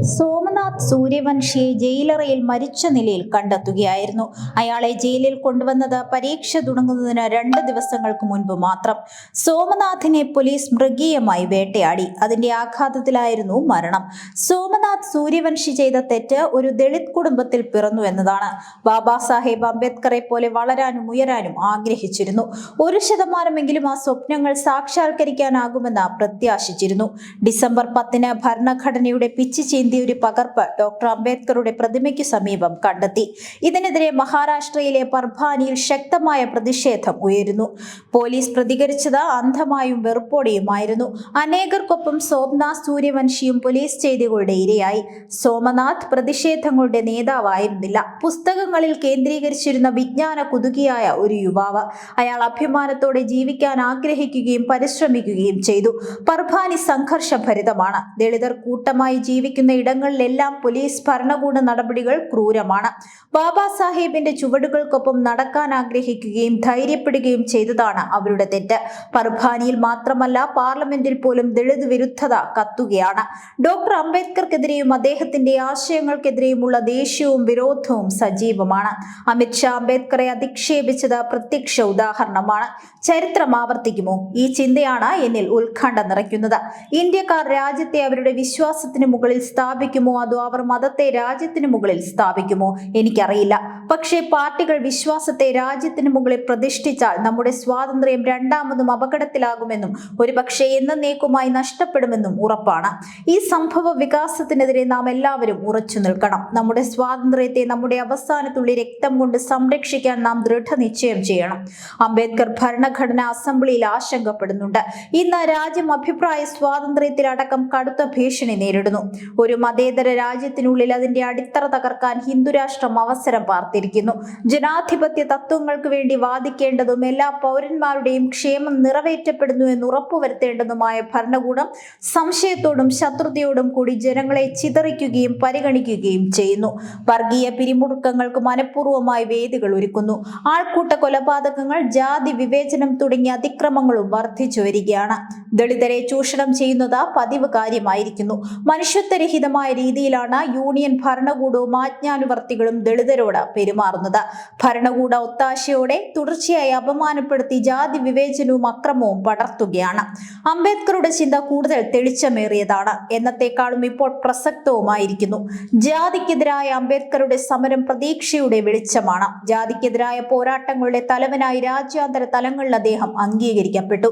സോമനാഥ് സൂര്യവംശിയെ ജയിലറയിൽ മരിച്ച നിലയിൽ കണ്ടെത്തുകയായിരുന്നു. അയാളെ ജയിലിൽ കൊണ്ടുവന്നത് പരീക്ഷ തുടങ്ങുന്നതിന് 2 ദിവസങ്ങൾക്ക് മുൻപ് മാത്രം. സോമനാഥിനെ പോലീസ് മൃഗീയമായി വേട്ടയാടി. അതിന്റെ ആഘാതത്തിലായിരുന്നു മരണം. സോമനാഥ് സൂര്യവംശി ചെയ്ത തെറ്റ് ഒരു ദളിത് കുടുംബത്തിൽ പിറന്നു എന്നതാണ്. ബാബാ സാഹേബ് അംബേദ്കറെ പോലെ വളരാനും ഉയരാനും ആഗ്രഹിച്ചിരുന്നു. 1% ആ സ്വപ്നങ്ങൾ സാക്ഷാത്കരിക്കാനാകുമെന്ന് പ്രത്യാശിച്ചിരുന്നു. ഡിസംബർ 10 ഭരണഘടനയുടെ പിച്ച് ചീന്തിയ ഒരു പകർപ്പ് ഡോക്ടർ അംബേദ്കറുടെ പ്രതിമയ്ക്ക് സമീപം കണ്ടെത്തി. ഇതിനെതിരെ മഹാരാഷ്ട്രയിലെ പർഭാനിയിൽ ശക്തമായ പ്രതിഷേധം ഉയരുന്നു. പോലീസ് പ്രതികരിച്ചത് അന്ധമായും വെറുപ്പോടെയുമായിരുന്നു. അനേകർക്കൊപ്പം സോമനാഥ് സൂര്യവംശിയും പോലീസ് ചെയ്തികളുടെ ഇരയായി. സോമനാഥ് പ്രതിഷേധങ്ങളുടെ നേതാവായിരുന്നില്ല. പുസ്തകങ്ങളിൽ കേന്ദ്രീകരിച്ചിരുന്ന വിജ്ഞാന കുതുകിയായ ഒരു യുവാവ്. അയാൾ അഭിമാനത്തോടെ ജീവിക്കാൻ ആഗ്രഹിക്കുകയും പരിശ്രമിക്കുകയും ചെയ്തു. പർഭാനി സംഘർഷഭരിതമാണ്. ദളിതർ കൂട്ടമായി ജീവിക്കുന്ന ഇടങ്ങളിലെല്ലാം പോലീസ് ഭരണകൂട നടപടികൾ ക്രൂരമാണ്. ബാബാ സാഹേബിന്റെ ചുവടുകൾക്കൊപ്പം നടക്കാൻ ആഗ്രഹിക്കുകയും ധൈര്യപ്പെടുകയും ചെയ്തതാണ് അവരുടെ തെറ്റ്. പർഭാനിയിൽ മാത്രമല്ല, പാർലമെന്റിൽ പോലും ദളിത് വിരുദ്ധത കത്തുകയാണ്. ഡോക്ടർ അംബേദ്കർക്കെതിരെയും അദ്ദേഹത്തിന്റെ ആശയങ്ങൾക്കെതിരെയുമുള്ള ദേഷ്യവും വിരോധവും സജീവമാണ്. അമിത്ഷാ അംബേദ്കറെ അധിക്ഷേപിച്ചത് പ്രത്യക്ഷ ഉദാഹരണമാണ്. ചരിത്രം ആവർത്തിക്കുമോ? ഈ ചിന്തയാണ് എന്നിൽ ഉത്കണ്ഠ നിറയ്ക്കുന്നത്. ഇന്ത്യക്കാർ രാജ്യത്തെ അവരുടെ വിശ്വാസത്തിന് മുകളിൽ സ്ഥാപിക്കുമോ, അതോ അവർ മതത്തെ രാജ്യത്തിന് മുകളിൽ സ്ഥാപിക്കുമോ? എനിക്കറിയില്ല. പക്ഷേ പാർട്ടികൾ വിശ്വാസത്തെ രാജ്യത്തിന് മുകളിൽ പ്രതിഷ്ഠിച്ചാൽ നമ്മുടെ സ്വാതന്ത്ര്യം രണ്ടാമതും അപകടത്തിലാകുമെന്നും ഒരുപക്ഷെ എന്നേക്കുമായി നഷ്ടപ്പെടുമെന്നും ഉറപ്പാണ്. ഈ സംഭവ വികാസത്തിനെതിരെ നാം എല്ലാവരും ഉറച്ചു നിൽക്കണം. നമ്മുടെ സ്വാതന്ത്ര്യത്തെ നമ്മുടെ അവസാനത്തുള്ളി രക്തം കൊണ്ട് സംരക്ഷിക്കാൻ നാം ദൃഢനിശ്ചയം ചെയ്യണം. അംബേദ്കർ ഭരണഘടനാ അസംബ്ലിയിൽ ആശങ്കപ്പെടുന്നുണ്ട്. ഇന്ന് രാജ്യം അഭിപ്രായ സ്വാതന്ത്ര്യത്തിലടക്കം കടുത്ത ഭീഷണി നേരിടുന്നു. ഒരു മതേതര രാജ്യത്തിനുള്ളിൽ അതിന്റെ അടിത്തറ തകർക്കാൻ ഹിന്ദുരാഷ്ട്രം അവസരം പാർത്തിരിക്കുന്നു. ജനാധിപത്യ തത്വങ്ങൾക്ക് വേണ്ടി വാദിക്കേണ്ടതും എല്ലാ പൗരന്മാരുടെയും ക്ഷേമം നിറവേറ്റപ്പെടുന്നു എന്ന് ഉറപ്പുവരുത്തേണ്ടതുമായ ഭരണകൂടം സംശയത്തോടും ശത്രുതയോടും കൂടി ജനങ്ങളെ ചിതറിക്കുകയും പരിഗണിക്കുകയും ചെയ്യുന്നു. വർഗീയ പിരിമുറുക്കങ്ങൾക്ക് മനഃപൂർവ്വമായി വേദികൾ ഒരുക്കുന്നു. ആൾക്കൂട്ട കൊലപാതകങ്ങൾ, ജാതി വിവേചനം തുടങ്ങിയ അതിക്രമങ്ങളും വർദ്ധിച്ചു വരികയാണ്. ദളിതരെ ചൂഷണം ചെയ്യുന്നത് പതിവ് കാര്യമായിരിക്കുന്നു. മനുഷ്യത്വരഹിതമായ രീതിയിലാണ് യൂണിയൻ ഭരണകൂടവും ആജ്ഞാനുവർത്തികളും ദളിതരോട് പെരുമാറുന്നത്. ഭരണകൂട ഒത്താശയോടെ തുടർച്ചയായി അപമാനപ്പെടുത്തി ജാതി വിവേചനവും അക്രമവും പടർത്തുകയാണ്. അംബേദ്കറുടെ ചിന്ത കൂടുതൽ തെളിച്ചമേറിയതാണ്. എന്നത്തെക്കാളും ഇപ്പോൾ പ്രസക്തവുമായിരിക്കുന്നു. ജാതിക്കെതിരായ അംബേദ്കറുടെ സമരം പ്രതീക്ഷയുടെ വെളിച്ചമാണ്. ജാതിക്കെതിരായ പോരാട്ടങ്ങളുടെ തലവനായി രാജ്യാന്തര തലങ്ങളിൽ അദ്ദേഹം അംഗീകരിക്കപ്പെട്ടു.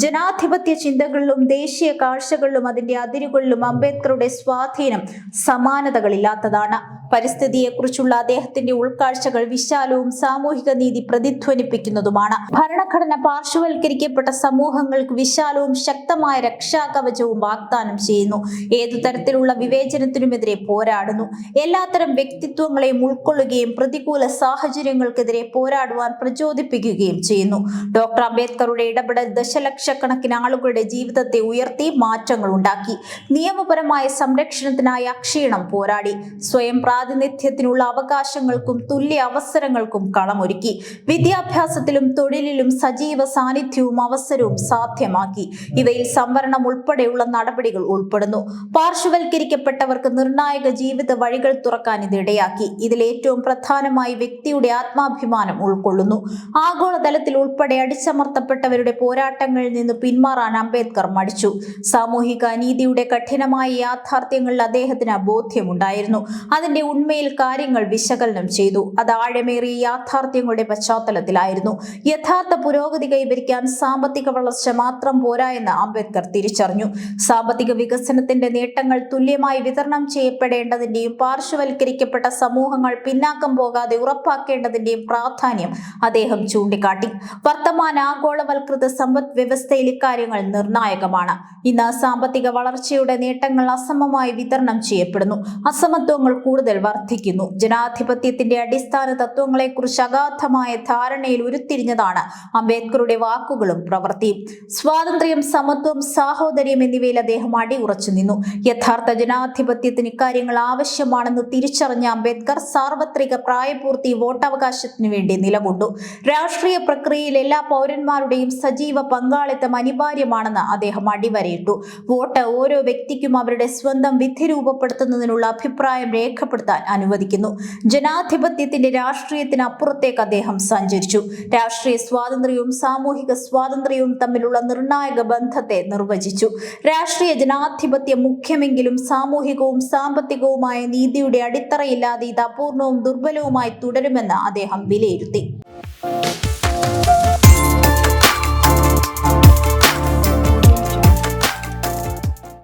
ജനാധിപത്യ ചിന്തകളിലും ദേശീയ കാഴ്ചകളിലും അതിന്റെ അതിരുകളിലും അംബേദ്കറുടെ സ്വാധീനം സമാനതകളില്ലാത്തതാണ്. പരിസ്ഥിതിയെക്കുറിച്ചുള്ള അദ്ദേഹത്തിന്റെ ഉൾക്കാഴ്ചകൾ വിശാലവും സാമൂഹിക നീതി പ്രതിധ്വനിപ്പിക്കുന്നതുമാണ്. ഭരണഘടന പാർശ്വവൽക്കരിക്കപ്പെട്ട സമൂഹങ്ങൾക്ക് വിശാലവും ശക്തമായ രക്ഷാകവചവും വാഗ്ദാനം ചെയ്യുന്നു. ഏതു തരത്തിലുള്ള വിവേചനത്തിനുമെതിരെ പോരാടുന്നു. എല്ലാത്തരം വ്യക്തിത്വങ്ങളെയും ഉൾക്കൊള്ളുകയും പ്രതികൂല സാഹചര്യങ്ങൾക്കെതിരെ പോരാടുവാൻ പ്രചോദിപ്പിക്കുകയും ചെയ്യുന്നു. ഡോക്ടർ അംബേദ്കറുടെ ഇടപെടൽ ദശലക്ഷക്കണക്കിന് ആളുകളുടെ ജീവിതത്തെ ഉയർത്തി മാറ്റങ്ങൾ ഉണ്ടാക്കി. നിയമപരമായ സംരക്ഷണത്തിനായി അക്ഷീണം പോരാടി. സ്വയം പ്രാതിനിധ്യത്തിനുള്ള അവകാശങ്ങൾക്കും തുല്യ അവസരങ്ങൾക്കും കളമൊരുക്കി. വിദ്യാഭ്യാസത്തിലും തൊഴിലിലും സജീവ സാന്നിധ്യവും അവസരവും സാധ്യമാക്കി. ഇവയിൽ സംവരണം ഉൾപ്പെടെയുള്ള നടപടികൾ ഉൾപ്പെടുന്നു. പാർശ്വവൽക്കരിക്കപ്പെട്ടവർക്ക് നിർണായക ജീവിത വഴികൾ തുറക്കാൻ ഇതിടയാക്കി. ഇതിലേറ്റവും പ്രധാനമായി വ്യക്തിയുടെ ആത്മാഭിമാനം ഉൾക്കൊള്ളുന്നു. ആഗോളതലത്തിൽ ഉൾപ്പെടെ അടിച്ചമർത്തപ്പെട്ടവരുടെ പോരാട്ടങ്ങളിൽ നിന്ന് പിന്മാറാൻ അംബേദ്കർ മടിച്ചു. സാമൂഹിക അനീതിയുടെ കഠിനമായ യാഥാർത്ഥ്യങ്ങളിൽ അദ്ദേഹത്തിന് ബോധ്യമുണ്ടായിരുന്നു. അതിന്റെ ഉണ്മയിൽ കാര്യങ്ങൾ വിശകലനം ചെയ്തു. അത് ആഴമേറിയ യാഥാർത്ഥ്യങ്ങളുടെ പശ്ചാത്തലത്തിലായിരുന്നു. യഥാർത്ഥ പുരോഗതി കൈവരിക്കാൻ സാമ്പത്തിക വളർച്ച മാത്രം പോരാ എന്ന് അംബേദ്കർ തിരിച്ചറിഞ്ഞു. സാമ്പത്തിക വികസനത്തിന്റെ നേട്ടങ്ങൾ തുല്യമായി വിതരണം ചെയ്യപ്പെടേണ്ടതിന്റെയും പാർശ്വവൽക്കരിക്കപ്പെട്ട സമൂഹങ്ങൾ പിന്നാക്കം പോകാതെ ഉറപ്പാക്കേണ്ടതിന്റെയും പ്രാധാന്യം അദ്ദേഹം ചൂണ്ടിക്കാട്ടി. വർത്തമാന ആഗോളവൽകൃത സമ്പദ് വ്യവസ്ഥയിൽ ഇക്കാര്യങ്ങൾ നിർണായകമാണ്. ഇന്ന് സാമ്പത്തിക വളർച്ചയുടെ നേട്ടങ്ങൾ അസമമായി വിതരണം ചെയ്യപ്പെടുന്നു. അസമത്വങ്ങൾ കൂടുതൽ വർദ്ധിക്കുന്നു. ജനാധിപത്യത്തിന്റെ അടിസ്ഥാന തത്വങ്ങളെക്കുറിച്ച് അഗാധമായ ധാരണയിൽ ഉരുത്തിരിഞ്ഞതാണ് അംബേദ്കറുടെ വാക്കുകളും പ്രവൃത്തിയും. സ്വാതന്ത്ര്യം, സമത്വം, സാഹോദര്യം എന്നിവയിൽ അദ്ദേഹം അടിയുറച്ചു നിന്നു. യഥാർത്ഥ ജനാധിപത്യത്തിന് ഇക്കാര്യങ്ങൾ ആവശ്യമാണെന്ന് തിരിച്ചറിഞ്ഞ അംബേദ്കർ സാർവത്രിക പ്രായപൂർത്തി വോട്ടവകാശത്തിനു വേണ്ടി നിലകൊണ്ടു. രാഷ്ട്രീയ പ്രക്രിയയിൽ എല്ലാ പൗരന്മാരുടെയും സജീവ പങ്കാളിത്തം അനിവാര്യമാണെന്ന് അദ്ദേഹം അടിവരയിട്ടു. വോട്ട് ഓരോ വ്യക്തിക്കും അവരുടെ സ്വന്തം വിധി രൂപപ്പെടുത്തുന്നതിനുള്ള അഭിപ്രായം രേഖപ്പെടുത്താൻ അനുവദിക്കുന്നു. ജനാധിപത്യത്തിന്റെ രാഷ്ട്രീയത്തിന് അപ്പുറത്തേക്ക് അദ്ദേഹം സഞ്ചരിച്ചു. രാഷ്ട്രീയ സ്വാതന്ത്ര്യവും സാമൂഹിക സ്വാതന്ത്ര്യവും തമ്മിലുള്ള നിർണായക ബന്ധത്തെ നിർവചിച്ചു. രാഷ്ട്രീയ ജനാധിപത്യം മുഖ്യമെങ്കിലും സാമൂഹികവും സാമ്പത്തികവുമായ നീതിയുടെ അടിത്തറയില്ലാതെ ഇത് അപൂർണവും ദുർബലവുമായി തുടരുമെന്ന് അദ്ദേഹം വിലയിരുത്തി.